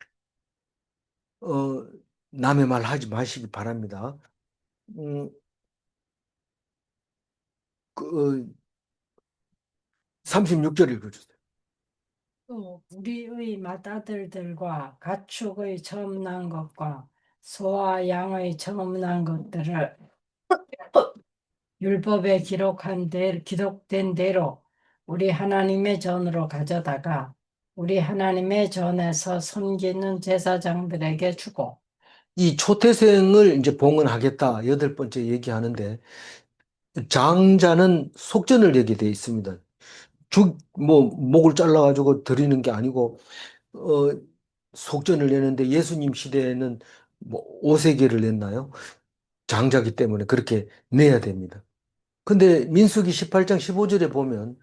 어, 남의 말 하지 마시기 바랍니다. 음, 36절 읽어주세요. 또 우리의 맏아들들과 가축의 처음 난 것과 소와 양의 처음 난 것들을 율법에 기록된 대로 우리 하나님의 전으로 가져다가 우리 하나님의 전에서 섬기는 제사장들에게 주고 이 초태생을 이제 봉헌하겠다. 여덟 번째 얘기하는데 장자는 속전을 내게 돼 있습니다. 뭐 목을 잘라가지고 드리는 게 아니고 어, 속전을 내는데 예수님 시대에는 뭐 오세계를 냈나요? 장자기 때문에 그렇게 내야 됩니다. 근데 민수기 18장 15절에 보면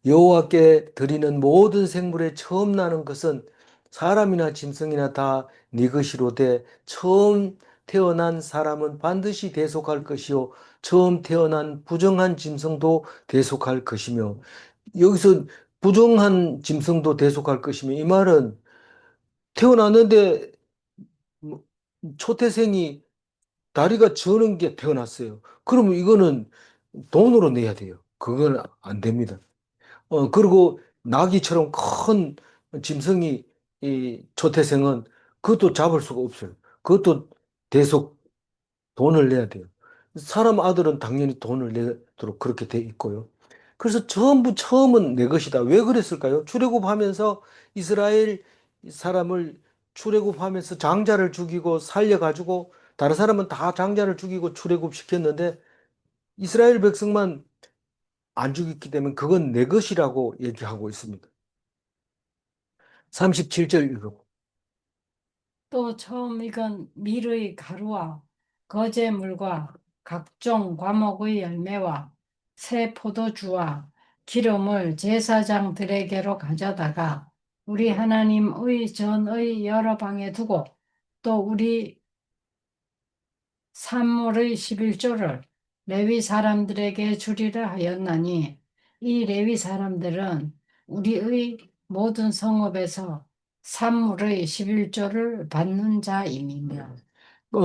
여호와께 드리는 모든 생물의 처음 나는 것은 사람이나 짐승이나 다 네 것이로되 처음 태어난 사람은 반드시 대속할 것이요 처음 태어난 부정한 짐승도 대속할 것이며 여기서 부정한 짐승도 대속할 것이며 이 말은 태어났는데 뭐 초태생이 다리가 저는 게 태어났어요. 그러면 이거는 돈으로 내야 돼요. 그건 안 됩니다. 그리고 나귀처럼 큰 짐승이 이 초태생은 그것도 잡을 수가 없어요. 그것도 대속 돈을 내야 돼요. 사람 아들은 당연히 돈을 내도록 그렇게 돼 있고요. 그래서 전부 처음은 내 것이다. 왜 그랬을까요? 출애굽하면서 이스라엘 사람을 출애굽하면서 장자를 죽이고 살려가지고 다른 사람은 다 장자를 죽이고 출애굽시켰는데 이스라엘 백성만 안 죽였기 때문에 그건 내 것이라고 얘기하고 있습니다. 37절 읽어. 또 처음 익은 밀의 가루와 거제물과 각종 과목의 열매와 새 포도주와 기름을 제사장들에게로 가져다가 우리 하나님의 전의 여러 방에 두고 또 우리 산물의 11조를 레위 사람들에게 주리라 하였나니 이 레위 사람들은 우리의 모든 성읍에서 산물의 11조를 받는 자임이며 어,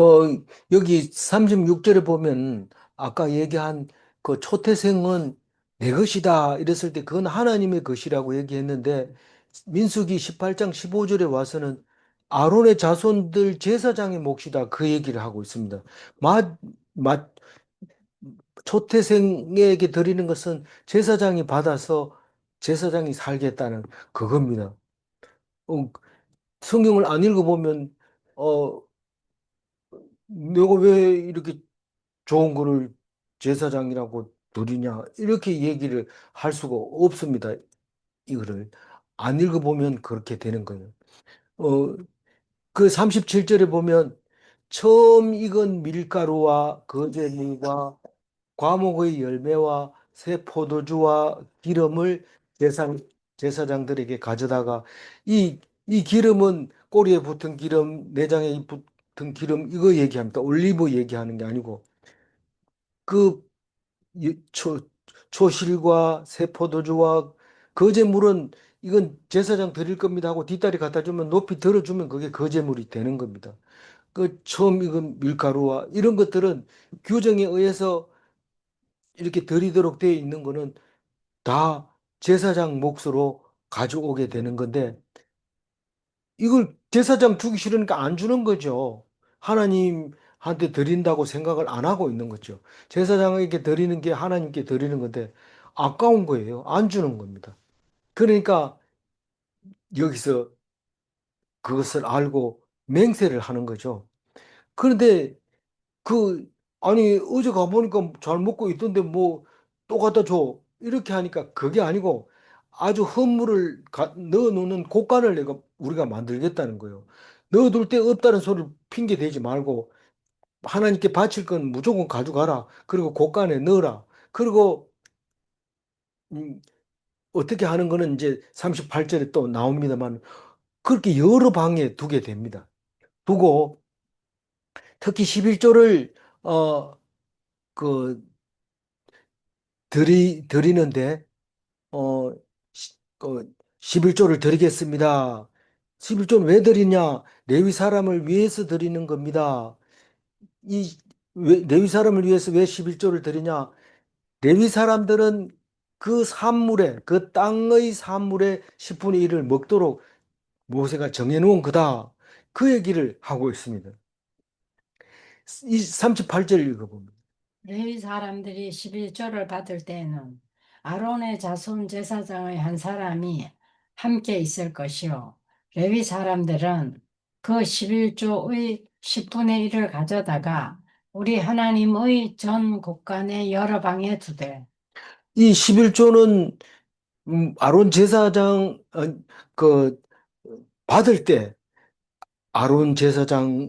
여기 36절에 보면 아까 얘기한 그 초태생은 내 것이다 이랬을 때 그건 하나님의 것이라고 얘기했는데 민수기 18장 15절에 와서는 아론의 자손들 제사장의 몫이다 그 얘기를 하고 있습니다. 마, 마, 초태생에게 드리는 것은 제사장이 받아서 제사장이 살겠다는 그겁니다. 어, 성경을 안 읽어보면 어, 내가 왜 이렇게 좋은 거를 제사장이라고 드리냐 이렇게 얘기를 할 수가 없습니다. 이거를 안 읽어보면 그렇게 되는 거예요. 어, 그 37절에 보면 처음 익은 밀가루와 거제물과 과목의 열매와 새 포도주와 기름을 제사장들에게 가져다가 이 기름은 꼬리에 붙은 기름, 내장에 붙은 기름 이거 얘기합니다. 올리브 얘기하는 게 아니고 그 초실과 세포도주와 거제물은 이건 제사장 드릴 겁니다 하고 뒷다리 갖다 주면 높이 들어주면 그게 거제물이 되는 겁니다. 그 처음 익은 밀가루와 이런 것들은 규정에 의해서 이렇게 드리도록 되어 있는 거는 다 제사장 몫으로 가져오게 되는 건데 이걸 제사장 주기 싫으니까 안 주는 거죠. 하나님한테 드린다고 생각을 안 하고 있는 거죠. 제사장에게 드리는 게 하나님께 드리는 건데 아까운 거예요. 안 주는 겁니다. 그러니까 여기서 그것을 알고 맹세를 하는 거죠. 그런데 그, 아니, 어제 가보니까 잘 먹고 있던데 뭐 또 갖다 줘. 이렇게 하니까 그게 아니고 아주 헌물을 넣어놓는 곳간을 우리가 만들겠다는 거예요. 넣어둘 데 없다는 소리를 핑계 대지 말고 하나님께 바칠 건 무조건 가져가라. 그리고 곳간에 넣어라. 그리고 음, 어떻게 하는 거는 이제 38절에 또 나옵니다만 그렇게 여러 방에 두게 됩니다. 두고 특히 11조를 어, 그 드리는데 어, 11조를 드리겠습니다. 11조는 왜 드리냐? 레위 사람을 위해서 드리는 겁니다. 레위 사람을 위해서 왜 11조를 드리냐? 레위 사람들은 그 산물에, 그 땅의 산물의 10분의 1을 먹도록 모세가 정해놓은 거다. 그 얘기를 하고 있습니다. 이 38절 읽어봅니다. 레위 사람들이 11조를 받을 때에는 아론의 자손 제사장의 한 사람이 함께 있을 것이요. 레위 사람들은 그 11조의 10분의 1을 가져다가 우리 하나님의 전 곳간의 여러 방에 두되 이 11조는 아론 제사장 그 받을 때 아론 제사장의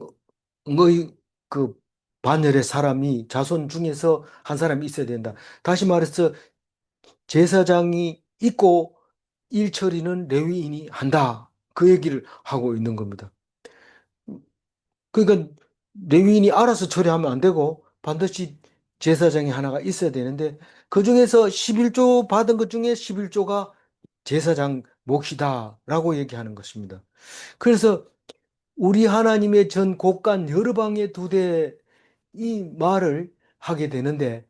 그 반열의 사람이 자손 중에서 한 사람이 있어야 된다. 다시 말해서 제사장이 있고 일 처리는 레위인이 한다. 그 얘기를 하고 있는 겁니다. 그러니까 레위인이 알아서 처리하면 안 되고 반드시 제사장이 하나가 있어야 되는데 그 중에서 11조 받은 것 중에 11조가 제사장 몫이다라고 얘기하는 것입니다. 그래서 우리 하나님의 전 곳간 여러 방에 두되 이 말을 하게 되는데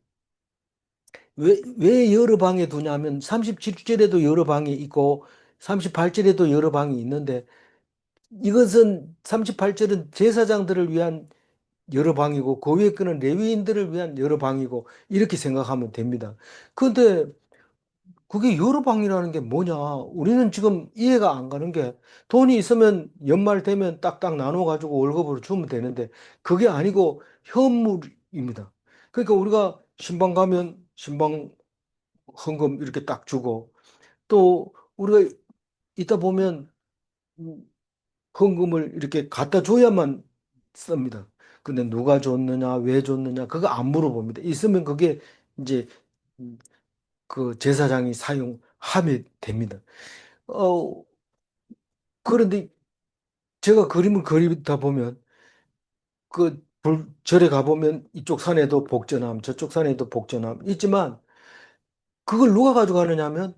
왜 여러 방에 두냐면 37절에도 여러 방이 있고 38절에도 여러 방이 있는데 이것은 38절은 제사장들을 위한 여러 방이고 그 위에 거는 레위인들을 위한 여러 방이고 이렇게 생각하면 됩니다. 그런데 그게 여러 방이라는 게 뭐냐? 우리는 지금 이해가 안 가는 게 돈이 있으면 연말 되면 딱딱 나눠 가지고 월급으로 주면 되는데 그게 아니고 현물입니다. 그러니까 우리가 신방 가면 신방 헌금 이렇게 딱 주고 또 우리가 있다 보면 음, 헌금을 이렇게 갖다 줘야만 씁니다. 근데 누가 줬느냐, 왜 줬느냐, 그거 안 물어봅니다. 있으면 그게 이제 음, 그 제사장이 사용하면 됩니다. 어, 그런데 제가 그림을 그리다 보면 절에 가보면 이쪽 산에도 복전함, 저쪽 산에도 복전함 있지만 그걸 누가 가져가느냐 하면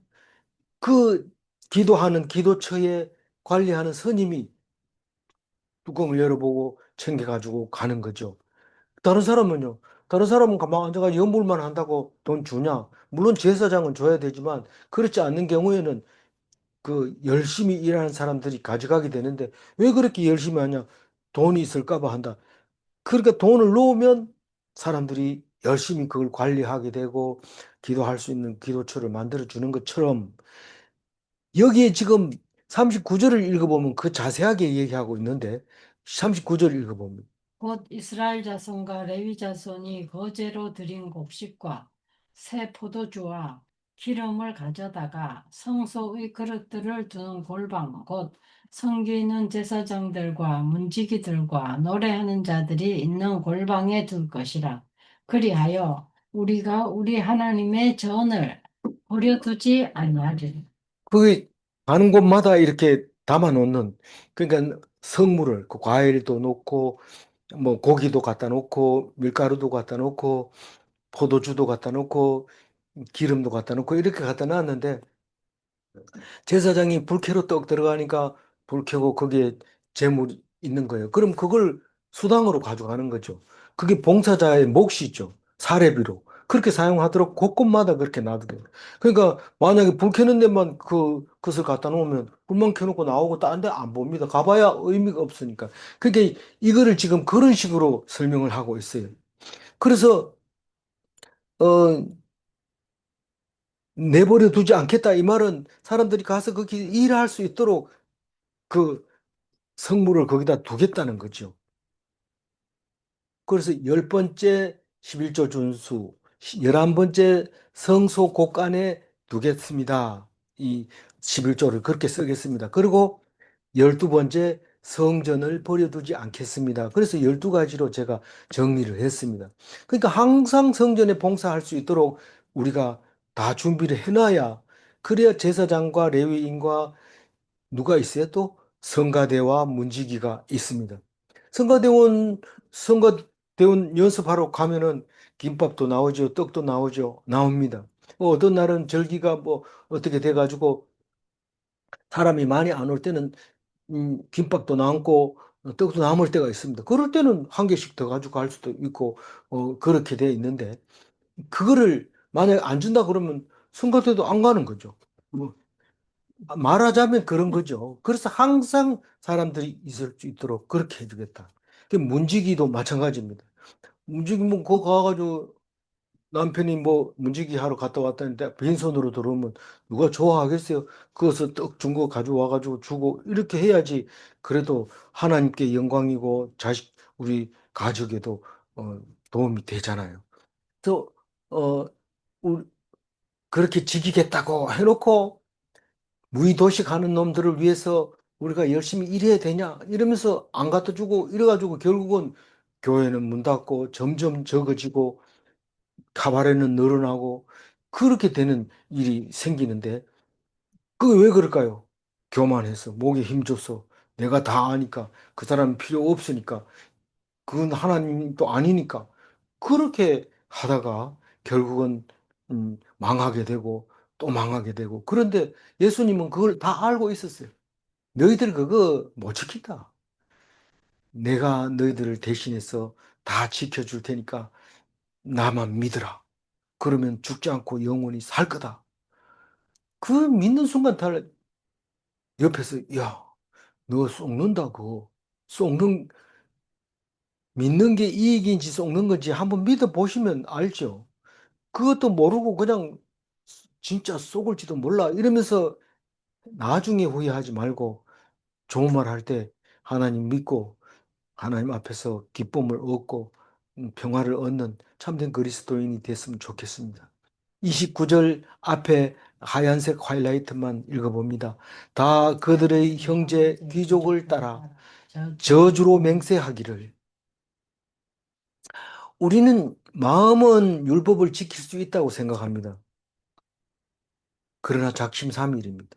그 기도하는 기도처에 관리하는 스님이 뚜껑을 열어보고 챙겨가지고 가는 거죠. 다른 사람은요? 다른 사람은 가만 앉아가 연불만 한다고 돈 주냐? 물론 제사장은 줘야 되지만 그렇지 않는 경우에는 그 열심히 일하는 사람들이 가져가게 되는데 왜 그렇게 열심히 하냐? 돈이 있을까 봐 한다. 그러니까 돈을 놓으면 사람들이 열심히 그걸 관리하게 되고 기도할 수 있는 기도처를 만들어 주는 것처럼 여기에 지금 39절을 읽어보면 그 자세하게 얘기하고 있는데 39절 읽어보면 곧 이스라엘 자손과 레위 자손이 거제로 드린 곡식과 새 포도주와 기름을 가져다가 성소의 그릇들을 두는 골방 곧 섬기는 제사장들과 문지기들과 노래하는 자들이 있는 골방에 둘 것이라. 그리하여 우리가 우리 하나님의 전을 버려두지 아니하리라. 그게 가는 곳마다 이렇게 담아 놓는 그러니까 성물을 그 과일도 놓고 뭐 고기도 갖다 놓고 밀가루도 갖다 놓고 포도주도 갖다 놓고 기름도 갖다 놓고 이렇게 갖다 놨는데 제사장이 불켜로 떡 들어가니까 불 켜고 거기에 재물이 있는 거예요. 그럼 그걸 수당으로 가져가는 거죠. 그게 봉사자의 몫이죠. 사례비로. 그렇게 사용하도록 곳곳마다 그렇게 놔두게. 그러니까 만약에 불 켜는 데만 그것을 갖다 놓으면 불만 켜놓고 나오고 다른 데 안 봅니다. 가봐야 의미가 없으니까. 그러니까 이거를 지금 그런 식으로 설명을 하고 있어요. 그래서 어 내버려 두지 않겠다. 이 말은 사람들이 가서 거기 일할 수 있도록 그 성물을 거기다 두겠다는 거죠. 그래서 열 번째 11조 준수, 11번째 성소 곳간에 두겠습니다. 이 11조를 그렇게 쓰겠습니다. 그리고 12번째 성전을 버려두지 않겠습니다. 그래서 12가지로 제가 정리를 했습니다. 그러니까 항상 성전에 봉사할 수 있도록 우리가 다 준비를 해놔야 그래야 제사장과 레위인과 누가 있어요? 또 성가대와 문지기가 있습니다. 성가대원 성가대원 연습하러 가면은 김밥도 나오죠, 떡도 나오죠, 나옵니다. 어떤 날은 절기가 뭐 어떻게 돼가지고 사람이 많이 안 올 때는 김밥도 남고 떡도 남을 때가 있습니다. 그럴 때는 한 개씩 더 가지고 갈 수도 있고 그렇게 돼 있는데 그거를 만약에 안 준다 그러면 성가대도 안 가는 거죠. 뭐 말하자면 그런 거죠. 그래서 항상 사람들이 있을 수 있도록 그렇게 해주겠다. 그 문지기도 마찬가지입니다. 문지기 뭐 거기 가가지고 남편이 뭐 문지기 하러 갔다 왔다는데 빈손으로 들어오면 누가 좋아하겠어요? 그것을 떡 준 거 가져와가지고 주고 이렇게 해야지 그래도 하나님께 영광이고 우리 가족에도 도움이 되잖아요. 또 어, 우리 그렇게 지키겠다고 해놓고 무의도식 하는 놈들을 위해서 우리가 열심히 일해야 되냐? 이러면서 안 갖다 주고 이래가지고 결국은 교회는 문 닫고 점점 적어지고 가발에는 늘어나고 그렇게 되는 일이 생기는데 그게 왜 그럴까요? 교만해서 목에 힘줘서 내가 다 아니까 그 사람 필요 없으니까 그건 하나님도 아니니까 그렇게 하다가 결국은 망하게 되고 또 망하게 되고 그런데 예수님은 그걸 다 알고 있었어요. 너희들 그거 못 지킨다. 내가 너희들을 대신해서 다 지켜줄 테니까 나만 믿으라. 그러면 죽지 않고 영원히 살 거다. 그 믿는 순간 달 옆에서 야, 너 속는다고. 속는 믿는 게 이익인지 속는 건지 한번 믿어 보시면 알죠. 그것도 모르고 그냥 진짜 속을지도 몰라 이러면서 나중에 후회하지 말고 좋은 말 할 때 하나님 믿고 하나님 앞에서 기쁨을 얻고 평화를 얻는 참된 그리스도인이 됐으면 좋겠습니다. 29절 앞에 하얀색 하이라이트만 읽어봅니다. 다 그들의 형제 귀족을 따라 저주로 맹세하기를. 우리는 마음은 율법을 지킬 수 있다고 생각합니다. 그러나 작심삼일입니다.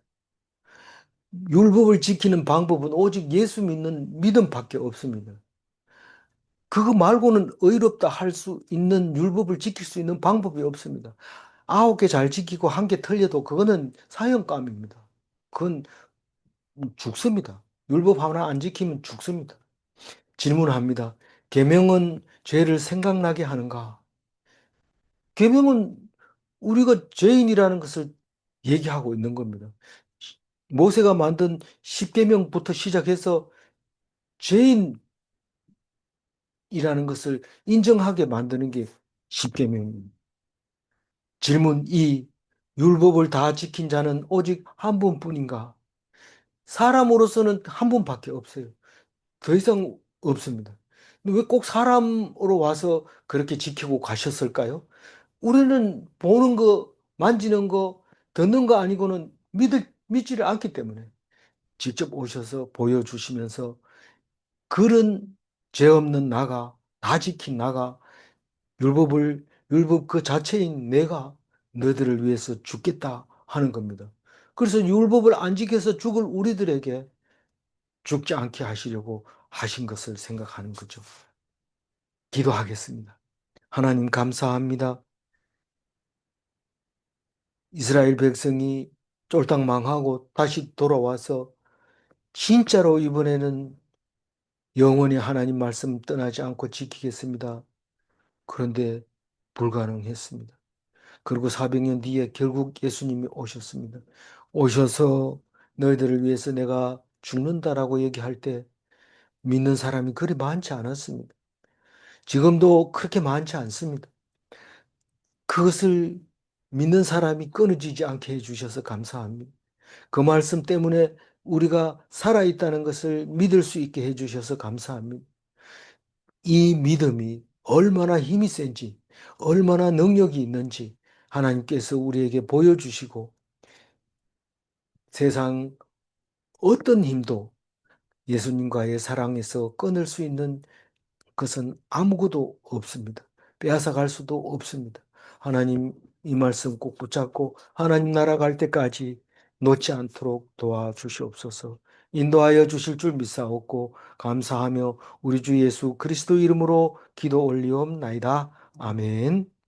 율법을 지키는 방법은 오직 예수 믿는 믿음밖에 없습니다. 그거 말고는 의롭다 할 수 있는 율법을 지킬 수 있는 방법이 없습니다. 9개 잘 지키고 1개 틀려도 그거는 사형감입니다. 그건 죽습니다. 율법 하나 안 지키면 죽습니다. 질문합니다. 계명은 죄를 생각나게 하는가? 계명은 우리가 죄인이라는 것을 얘기하고 있는 겁니다. 모세가 만든 10계명부터 시작해서 죄인이라는 것을 인정하게 만드는 게 10계명입니다. 질문 2. 율법을 다 지킨 자는 오직 한 분뿐인가? 사람으로서는 한 분밖에 없어요. 더 이상 없습니다. 왜 꼭 사람으로 와서 그렇게 지키고 가셨을까요? 우리는 보는 거, 만지는 거, 듣는 거 아니고는 믿지를 않기 때문에 직접 오셔서 보여주시면서 그런 죄 없는 나가, 다 지킨 나가, 율법 그 자체인 내가 너희들을 위해서 죽겠다 하는 겁니다. 그래서 율법을 안 지켜서 죽을 우리들에게 죽지 않게 하시려고 하신 것을 생각하는 거죠. 기도하겠습니다. 하나님 감사합니다. 이스라엘 백성이 쫄딱 망하고 다시 돌아와서 진짜로 이번에는 영원히 하나님 말씀 떠나지 않고 지키겠습니다. 그런데 불가능했습니다. 그리고 400년 뒤에 결국 예수님이 오셨습니다. 오셔서 너희들을 위해서 내가 죽는다라고 얘기할 때 믿는 사람이 그리 많지 않았습니다. 지금도 그렇게 많지 않습니다. 그것을 믿는 사람이 끊어지지 않게 해주셔서 감사합니다. 그 말씀 때문에 우리가 살아있다는 것을 믿을 수 있게 해주셔서 감사합니다. 이 믿음이 얼마나 힘이 센지, 얼마나 능력이 있는지 하나님께서 우리에게 보여주시고 세상 어떤 힘도 예수님과의 사랑에서 끊을 수 있는 것은 아무것도 없습니다. 빼앗아 갈 수도 없습니다. 하나님 이 말씀 꼭 붙잡고 하나님 나라 갈 때까지 놓지 않도록 도와주시옵소서. 인도하여 주실 줄 믿사옵고 감사하며 우리 주 예수 그리스도 이름으로 기도 올리옵나이다. 아멘.